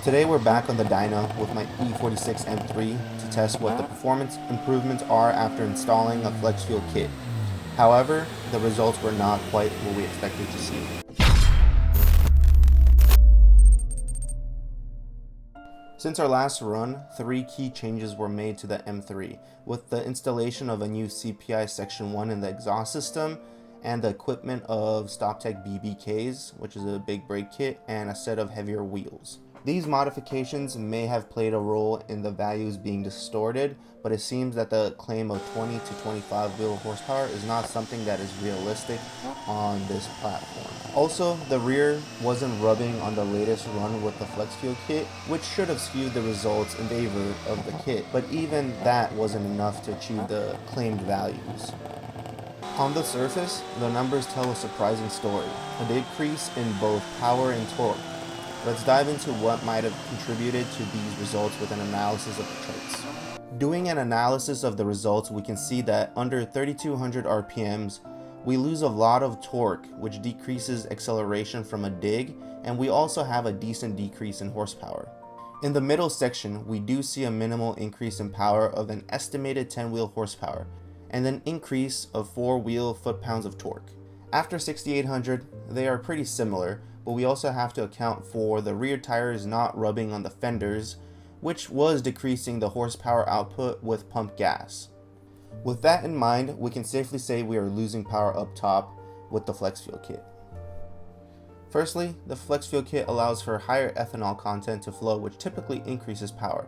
Today we're back on the dyno with my E46 M3 to test what the performance improvements are after installing a flex fuel kit. However, the results were not quite what we expected to see. Since our last run, 3 key changes were made to the M3, with the installation of a new CPI Section 1 in the exhaust system, and the equipment of StopTech BBKs, which is a big brake kit, and a set of heavier wheels. These modifications may have played a role in the values being distorted, but it seems that the claim of 20 to 25 wheel horsepower is not something that is realistic on this platform. Also, the rear wasn't rubbing on the latest run with the flex fuel kit, which should have skewed the results in favor of the kit, but even that wasn't enough to achieve the claimed values. On the surface, the numbers tell a surprising story, a decrease in both power and torque. Let's dive into what might have contributed to these results with an analysis of the charts. Doing an analysis of the results, we can see that under 3200 RPMs, we lose a lot of torque, which decreases acceleration from a dig, and we also have a decent decrease in horsepower. In the middle section, we do see a minimal increase in power of an estimated 10 wheel horsepower, and an increase of 4 wheel foot-pounds of torque. After 6800, they are pretty similar, but we also have to account for the rear tires not rubbing on the fenders, which was decreasing the horsepower output with pump gas. With that in mind, we can safely say we are losing power up top with the flex fuel kit. Firstly, the flex fuel kit allows for higher ethanol content to flow, which typically increases power.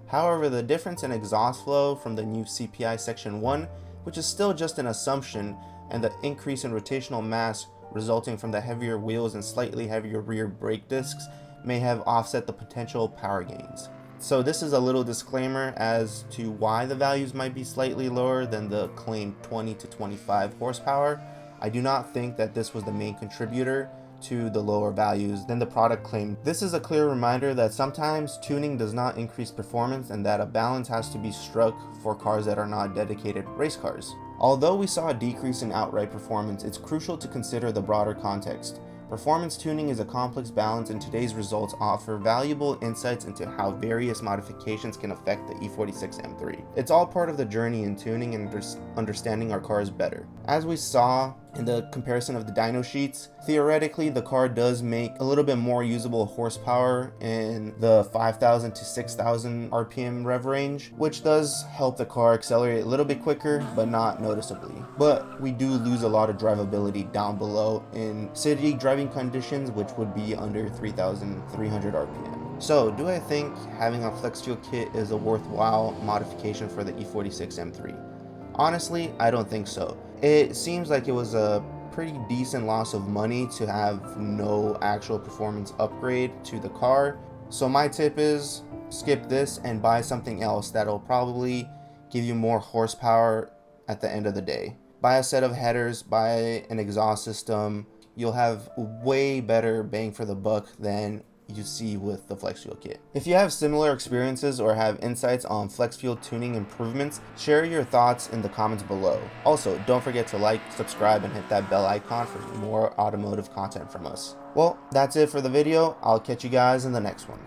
However, the difference in exhaust flow from the new CPI Section 1, which is still just an assumption, and the increase in rotational mass resulting from the heavier wheels and slightly heavier rear brake discs may have offset the potential power gains. So this is a little disclaimer as to why the values might be slightly lower than the claimed 20 to 25 horsepower. I do not think that this was the main contributor to the lower values than the product claimed. This is a clear reminder that sometimes tuning does not increase performance and that a balance has to be struck for cars that are not dedicated race cars. Although we saw a decrease in outright performance, it's crucial to consider the broader context. Performance tuning is a complex balance, and today's results offer valuable insights into how various modifications can affect the E46 M3. It's all part of the journey in tuning and understanding our cars better. As we saw in the comparison of the dyno sheets, theoretically the car does make a little bit more usable horsepower in the 5,000 to 6,000 RPM rev range, which does help the car accelerate a little bit quicker, but not noticeably. But we do lose a lot of drivability down below in city driving conditions, which would be under 3,300 RPM. So, do I think having a flex fuel kit is a worthwhile modification for the E46 M3? Honestly, I don't think so. It seems like it was a pretty decent loss of money to have no actual performance upgrade to the car. So my tip is skip this and buy something else that'll probably give you more horsepower at the end of the day. Buy a set of headers, buy an exhaust system. You'll have way better bang for the buck than you see with the flex fuel kit. If you have similar experiences or have insights on flex fuel tuning improvements, share your thoughts in the comments below. Also, don't forget to like, subscribe, and hit that bell icon for more automotive content from us. Well, that's it for the video. I'll catch you guys in the next one.